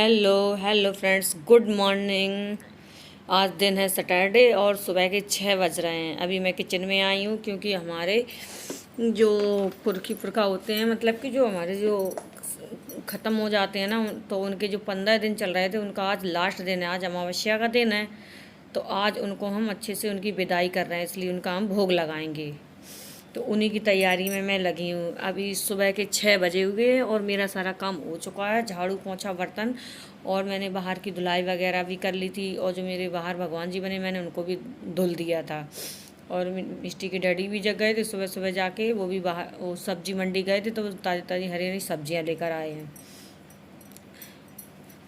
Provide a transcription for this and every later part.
Hello hello friends, good morning. आज दिन है सैटरडे और सुबह के 6 बज रहे हैं। अभी मैं किचन में आई हूँ क्योंकि हमारे जो पुरखी पुरखा होते हैं, मतलब कि जो हमारे जो ख़त्म हो जाते हैं ना, तो उनके जो 15 दिन चल रहे थे उनका आज लास्ट दिन है। आज अमावस्या का दिन है, तो आज उनको हम अच्छे से उनकी विदाई कर रहे हैं, इसलिए उनका हम भोग लगाएंगे। तो उन्हीं की तैयारी में मैं लगी हूँ। अभी सुबह के 6 बजे हुए हैं और मेरा सारा काम हो चुका है, झाड़ू पोंछा बर्तन, और मैंने बाहर की धुलाई वगैरह भी कर ली थी। और जो मेरे बाहर भगवान जी बने, मैंने उनको भी धुल दिया था। और मिष्टी के डैडी भी जग गए थे सुबह सुबह जाके, वो भी बाहर वो सब्जी मंडी गए थे, तो ताज़ी ताज़ी हरी हरी सब्जियाँ लेकर आए हैं।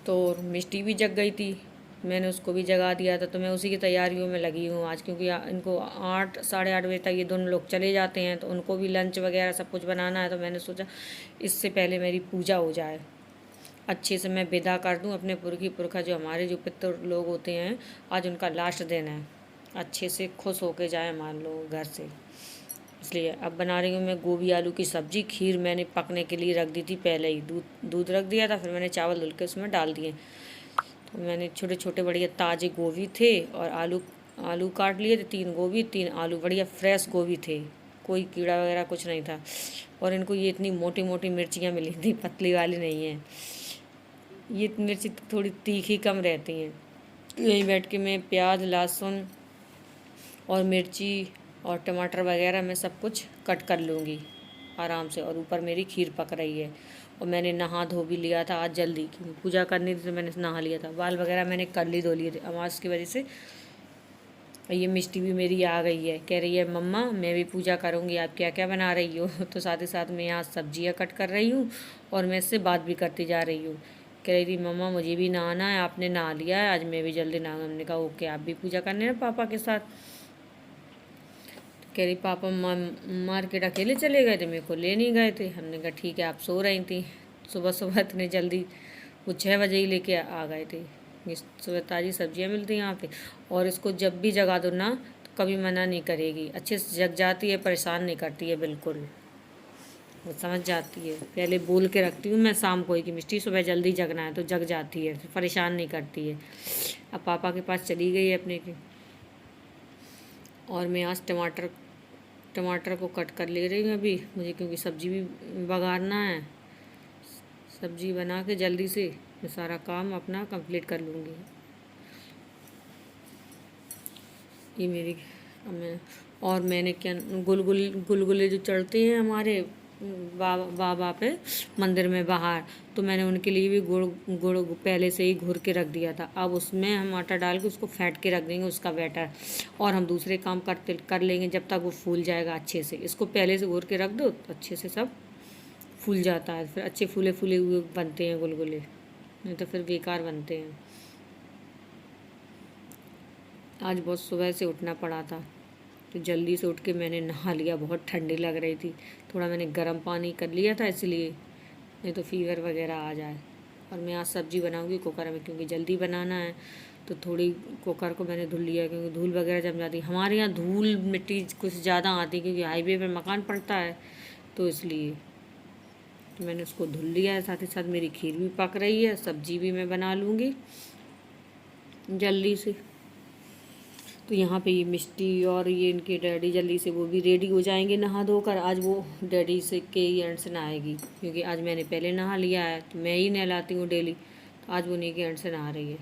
तो मिष्टी भी जग गई थी, मैंने उसको भी जगा दिया था। तो मैं उसी की तैयारियों में लगी हूँ आज, क्योंकि इनको 8 साढ़े 8 बजे तक ये दोनों लोग चले जाते हैं, तो उनको भी लंच वगैरह सब कुछ बनाना है। तो मैंने सोचा इससे पहले मेरी पूजा हो जाए, अच्छे से मैं विदा कर दूँ अपने पुरखी पुरखा, जो हमारे जो पितृ लोग होते हैं। आज उनका लास्ट दिन है, अच्छे से खुश होके जाए मान लो घर से। इसलिए अब बना रही हूँ मैं गोभी आलू की सब्ज़ी। खीर मैंने पकने के लिए रख दी थी पहले ही, दूध दूध रख दिया था, फिर मैंने चावल धुल के उसमें डाल दिए। तो मैंने छोटे छोटे बढ़िया ताज़े गोभी थे, और आलू आलू काट लिए थे, 3 गोभी 3 आलू, बढ़िया फ्रेश गोभी थे, कोई कीड़ा वगैरह कुछ नहीं था। और इनको ये इतनी मोटी मोटी मिर्चियाँ मिली थी, पतली वाली नहीं है। ये मिर्ची थोड़ी तीखी कम रहती हैं। यहीं बैठ के मैं प्याज लहसुन और मिर्ची और टमाटर वगैरह मैं सब कुछ कट कर लूँगी आराम से। और ऊपर मेरी खीर पक रही है। और मैंने नहा धो भी लिया था आज जल्दी, क्योंकि पूजा करनी थी, तो मैंने नहा लिया था। बाल वगैरह मैंने कर ली धो लिए थे अमावस की वजह से। और ये मिष्टी भी मेरी आ गई है, कह रही है मम्मा मैं भी पूजा करूँगी, आप क्या क्या बना रही हो। तो साथ ही साथ मैं यहाँ सब्जियाँ कट कर रही हूँ और मैं इससे बात भी करती जा रही हूँ। कह रही थी मम्मा मुझे भी नहाना है, आपने नहा लिया है, आज मैं भी जल्दी नहा। हमने कहा ओके, आप भी पूजा करने ना पापा के साथ। कह रही पापा मार्केट अकेले चले गए थे, मेरे को ले नहीं गए थे। हमने कहा ठीक है, आप सो रही थी। सुबह सुबह इतने जल्दी वो 6 बजे ही लेके आ गए थे। ये सुबह ताज़ी सब्जियां मिलती हैं यहाँ पे। और इसको जब भी जगा दो ना, तो कभी मना नहीं करेगी, अच्छे से जग जाती है, परेशान नहीं करती है बिल्कुल। वो समझ जाती है, पहले बोल के रखती हूँ मैं शाम को ही कि मिष्टी सुबह जल्दी जगना है, तो जग जाती है, फिर परेशान नहीं करती है। अब पापा के पास चली गई है अपने के। और मैं आज टमाटर को कट कर ले रही हूँ अभी मुझे, क्योंकि सब्ज़ी भी बघारना है। सब्ज़ी बना के जल्दी से मैं सारा काम अपना कंप्लीट कर लूँगी। ये मेरी अब मैं और मैंने क्या गुलगुले जो चढ़ते हैं हमारे बाबा पे मंदिर में बाहर, तो मैंने उनके लिए भी गुड़ पहले से ही घोर के रख दिया था। अब उसमें हम आटा डाल के उसको फेंट के रख देंगे उसका बैटर, और हम दूसरे काम कर लेंगे जब तक वो फूल जाएगा अच्छे से। इसको पहले से घोर के रख दो तो अच्छे से सब फूल जाता है, फिर अच्छे फूले फूले हुए बनते हैं गुलगुले, नहीं तो फिर बेकार बनते हैं। आज बहुत सुबह से उठना पड़ा था, तो जल्दी से उठ के मैंने नहा लिया, बहुत ठंडी लग रही थी। थोड़ा मैंने गर्म पानी कर लिया था इसलिए, नहीं तो फीवर वगैरह आ जाए। और मैं आज सब्ज़ी बनाऊंगी कुकर में, क्योंकि जल्दी बनाना है। तो थोड़ी कुकर को मैंने धुल लिया, क्योंकि धूल वगैरह जम जाती है हमारे यहाँ। धूल मिट्टी कुछ ज़्यादा आती है, क्योंकि हाईवे पर मकान पड़ता है, तो इसलिए तो मैंने उसको धुल लिया है। साथ ही साथ मेरी खीर भी पक रही है, सब्ज़ी भी मैं बना लूँगी जल्दी से। तो यहाँ पे ये मिष्टी और ये इनके डैडी जल्दी से वो भी रेडी हो जाएंगे नहा धोकर। आज वो डैडी से के ही एंड से नहाएगी, क्योंकि आज मैंने पहले नहा लिया है, तो मैं ही नहलाती हूँ डेली। तो आज वो उन्हीं के एंड से नहा रही है।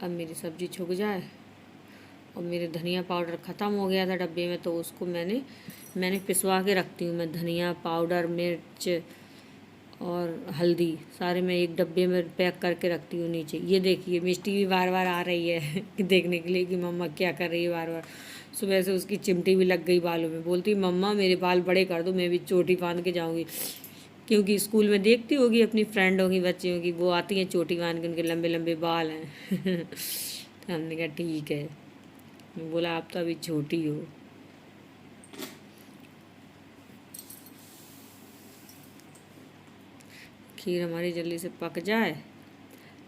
अब मेरी सब्ज़ी छुक जाए। और मेरे धनिया पाउडर ख़त्म हो गया था डब्बे में, तो उसको मैंने पिसवा के रखती हूँ मैं। धनिया पाउडर, मिर्च और हल्दी सारे मैं एक डब्बे में पैक करके रखती हूँ नीचे। ये देखिए मिष्टी भी बार बार आ रही है देखने के लिए कि मम्मा क्या कर रही है बार बार। सुबह से उसकी चिमटी भी लग गई बालों में, बोलती मम्मा मेरे बाल बड़े कर दो, मैं भी चोटी बांध के जाऊँगी। क्योंकि स्कूल में देखती होगी अपनी फ्रेंड होगी, बच्चियों की, वो आती हैं चोटी बांध के, उनके लंबे लंबे बाल हैं तो हमने कहा ठीक है। बोला आप तो अभी छोटी हो। खीर हमारी जल्दी से पक जाए,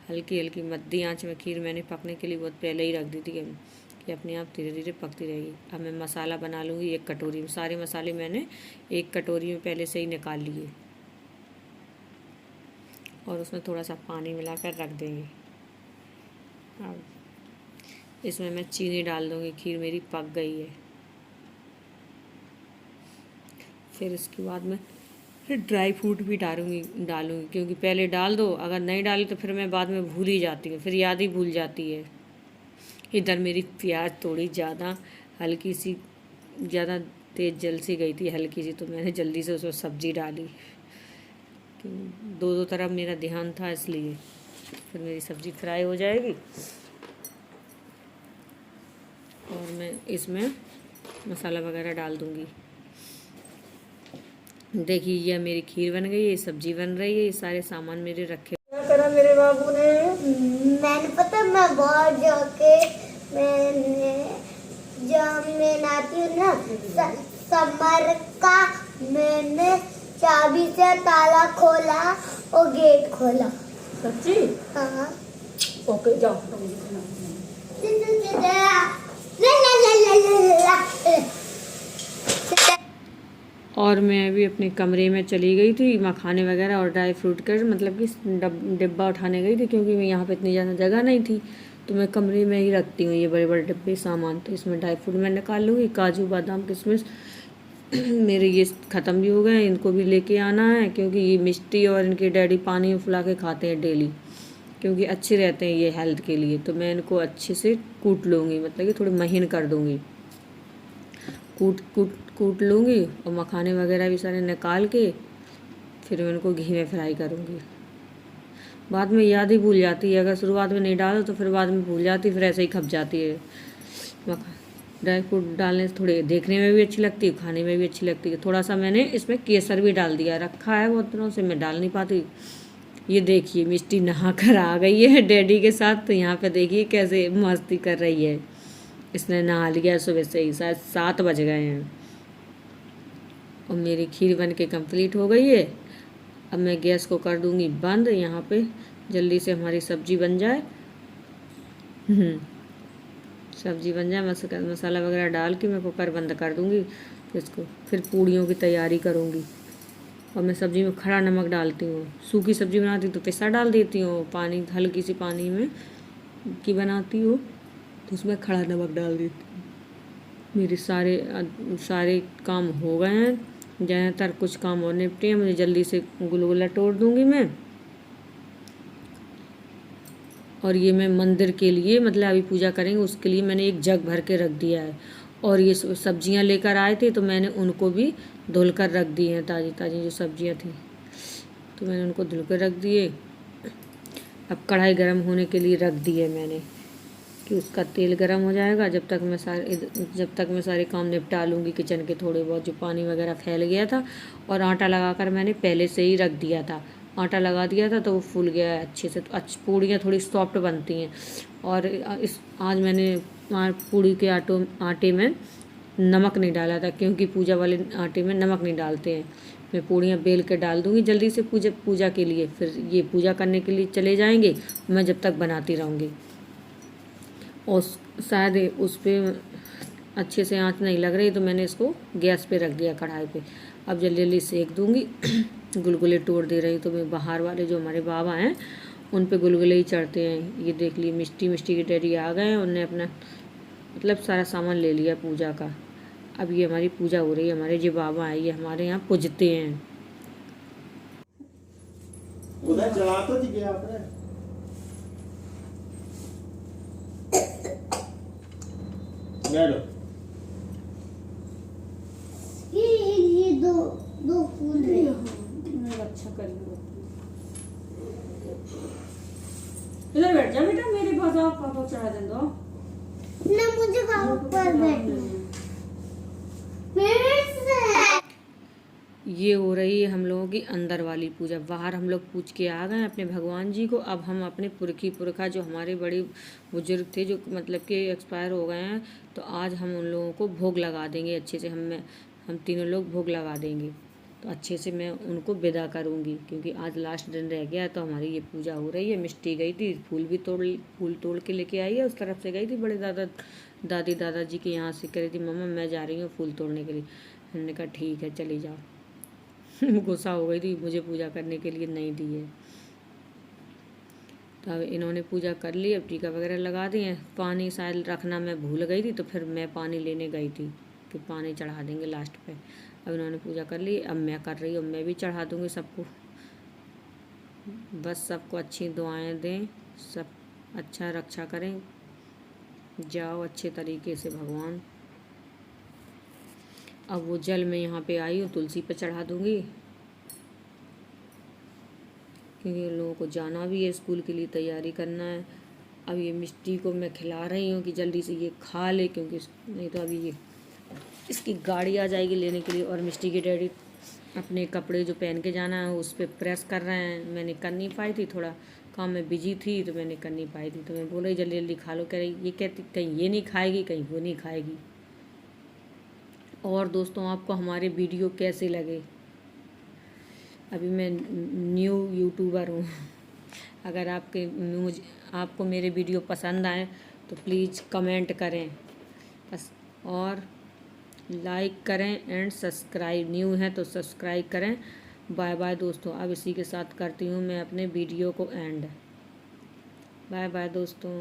हल्की हल्की मद्दी आंच में खीर मैंने पकने के लिए बहुत पहले ही रख दी थी कि अपने आप धीरे धीरे पकती रहेगी। अब मैं मसाला बना लूँगी एक कटोरी में। सारे मसाले मैंने एक कटोरी में पहले से ही निकाल लिए। और उसमें थोड़ा सा पानी मिलाकर रख देंगे। अब इसमें मैं चीनी डाल दूँगी। खीर मेरी पक गई है। फिर इसके बाद में ड्राई फ्रूट भी डालूँगी क्योंकि पहले डाल दो, अगर नहीं डाली तो फिर मैं बाद में भूल ही जाती हूँ, फिर याद ही भूल जाती है। इधर मेरी प्याज थोड़ी ज़्यादा हल्की सी ज़्यादा तेज़ जल सी गई थी, हल्की सी, तो मैंने जल्दी से उसमें सब्ज़ी डाली। तो दो तरफ मेरा ध्यान था, इसलिए फिर मेरी सब्ज़ी फ्राई हो जाएगी और मैं इसमें मसाला वगैरह डाल दूँगी। देखिए ये मेरी खीर बन गई है, सब्जी बन रही है, ये सारे सामान मेरे रखे। क्या करा मेरे बाबू ने? मैंने पता मैं बाहर जाके मैंने जब मैं आती हूँ ना समर का, मैंने चाबी से ताला खोला और गेट खोला। सच्ची? हाँ। ओके जाओ। और मैं अभी अपने कमरे में चली गई थी, मखाने वगैरह और ड्राई फ्रूट का मतलब कि डिब्बा उठाने गई थी, क्योंकि मैं यहाँ पे इतनी ज़्यादा जगह नहीं थी, तो मैं कमरे में ही रखती हूँ ये बड़े बड़े डिब्बे सामान। तो इसमें ड्राई फ्रूट मैं निकाल लूँगी, काजू बादाम किशमिश मेरे ये ख़त्म भी हो गए हैं, इनको भी लेके आना है, क्योंकि ये मिष्टी और इनके डैडी पानी में फुला के खाते हैं डेली, क्योंकि अच्छे रहते हैं ये हेल्थ के लिए। तो मैं इनको अच्छे से कूट लूँगी, मतलब कि थोड़ी महीन कर दूँगी, कूट लूँगी और मखाने वगैरह भी सारे निकाल के फिर मैं इनको घी में फ्राई करूँगी। बाद में याद ही भूल जाती है, अगर शुरुआत में नहीं डालो तो फिर बाद में भूल जाती, फिर ऐसे ही खप जाती है। ड्राई फ्रूट डालने से थोड़े देखने में भी अच्छी लगती है, खाने में भी अच्छी लगती है। थोड़ा सा मैंने इसमें केसर भी डाल दिया, रखा है बहुत दिनों से, मैं डाल नहीं पाती। ये देखिए मिष्टी नहा कर आ गई है डैडी के साथ, तो यहाँ पे देखिए कैसे मस्ती कर रही है। इसने नहा लिया सुबह से ही, शायद 7 बज गए हैं और मेरी खीर बन के कम्प्लीट हो गई है। अब मैं गैस को कर दूँगी बंद, यहाँ पे जल्दी से हमारी सब्जी बन जाए। सब्जी बन जाए, मसाला वगैरह डाल के मैं कुकर बंद कर दूँगी। फिर पूड़ियों की तैयारी करूँगी। और मैं सब्ज़ी में खड़ा नमक डालती हूँ, सूखी सब्ज़ी बनाती तो पिस्ता डाल देती हूँ, पानी हल्की सी पानी में की बनाती हूँ तो उसमें खड़ा नमक डाल देती हूँ। मेरे सारे काम हो गए हैं, ज़्यादातर कुछ काम और निपटे हैं, मुझे जल्दी से गुलगुला तोड़ दूँगी मैं। और ये मैं मंदिर के लिए, मतलब अभी पूजा करेंगे उसके लिए मैंने एक जग भर के रख दिया है। और ये सब्जियां लेकर आए थे तो मैंने उनको भी धुल कर रख दी हैं, ताज़ी ताज़ी जो सब्जियां थी तो मैंने उनको धुल कर रख दिए। अब कढ़ाई गर्म होने के लिए रख दी है मैंने कि उसका तेल गर्म हो जाएगा, जब तक मैं सारे काम निपटा लूँगी किचन के, थोड़े बहुत जो पानी वगैरह फैल गया था। और आटा लगाकर मैंने पहले से ही रख दिया था, आटा लगा दिया था तो वो फूल गया है अच्छे से, तो अच्छी पूड़ियाँ थोड़ी सॉफ्ट बनती हैं। और आज मैंने पूड़ी के आटे में नमक नहीं डाला था, क्योंकि पूजा वाले आटे में नमक नहीं डालते हैं। मैं पूड़ियाँ बेल के डाल दूँगी जल्दी से पूजा के लिए, फिर ये पूजा करने के लिए चले जाएंगे, मैं जब तक बनाती रहूँगी। और शायद उस पर अच्छे से आँच नहीं लग रही तो मैंने इसको गैस पे रख दिया कढ़ाई पे। अब जल्दी जल्दी सेक दूँगी। गुलगुले तोड़ दे रही तो मैं, बाहर वाले जो हमारे बाबा हैं उन पे गुलगुले ही चढ़ते हैं। ये देख लिए मिष्टी के डैडी आ गए हैं, उनने अपना मतलब सारा सामान ले लिया पूजा का। अब ये हमारी पूजा हो रही है, हमारे जो बाबा हैं ये हमारे यहाँ पूजते हैं। उधर जला तो दी गया आपने। बैठो। ये दो फूल रहे अच्छा कर इधर बैठ जा बेटा, मेरे पास आप पापा चढ़ा दे दो ना, मुझे वहाँ पर बैठना। ये हो रही है हम लोगों की अंदर वाली पूजा। बाहर हम लोग पूज के आ गए अपने भगवान जी को। अब हम अपने पुरखा जो हमारे बड़े बुजुर्ग थे, जो मतलब कि एक्सपायर हो गए हैं, तो आज हम उन लोगों को भोग लगा देंगे अच्छे से। हम तीनों लोग भोग लगा देंगे, तो अच्छे से मैं उनको विदा करूँगी, क्योंकि आज लास्ट दिन रह गया। तो हमारी ये पूजा हो रही है। मिष्टी गई थी, फूल तोड़ के लेके आई है, उस तरफ से गई थी बड़े दादाजी के यहाँ से, कह रही थी मम्मा मैं जा रही हूँ फूल तोड़ने के लिए। हमने कहा ठीक है चली जाओ। गुस्सा हो गई थी, मुझे पूजा करने के लिए नहीं दी है। तो अब इन्होंने पूजा कर ली, अब टीका वगैरह लगा दिए। पानी शायद रखना मैं भूल गई थी, तो फिर मैं पानी लेने गई थी कि पानी चढ़ा देंगे लास्ट पे। अब इन्होंने पूजा कर ली, अब मैं कर रही हूँ, मैं भी चढ़ा दूँगी सबको। बस सबको अच्छी दुआएं दें, सब अच्छा रक्षा करें, जाओ अच्छे तरीके से भगवान। अब वो जल मैं यहाँ पे आई हूँ, तुलसी पे चढ़ा दूँगी, क्योंकि उन लोगों को जाना भी है, स्कूल के लिए तैयारी करना है। अब ये मिष्टी को मैं खिला रही हूँ कि जल्दी से ये खा ले, क्योंकि नहीं तो अभी ये इसकी गाड़ी आ जाएगी लेने के लिए। और मिष्टी के डैडी अपने कपड़े जो पहन के जाना है उस पर प्रेस कर रहे हैं। मैंने कर नहीं पाई थी, थोड़ा काम में बिजी थी, तो मैंने कर नहीं पाई थी। तो मैं बोल रही जल्दी जल्दी खा लो। कह रही ये कहती कहीं ये नहीं खाएगी, कहीं वो नहीं खाएगी। और दोस्तों, आपको हमारे वीडियो कैसे लगे? अभी मैं न्यू यूट्यूबर हूँ। अगर आपको मेरे वीडियो पसंद आए तो प्लीज़ कमेंट करें बस, और लाइक करें एंड सब्सक्राइब। न्यू है तो सब्सक्राइब करें। बाय बाय दोस्तों। अब इसी के साथ करती हूँ मैं अपने वीडियो को एंड। बाय बाय दोस्तों।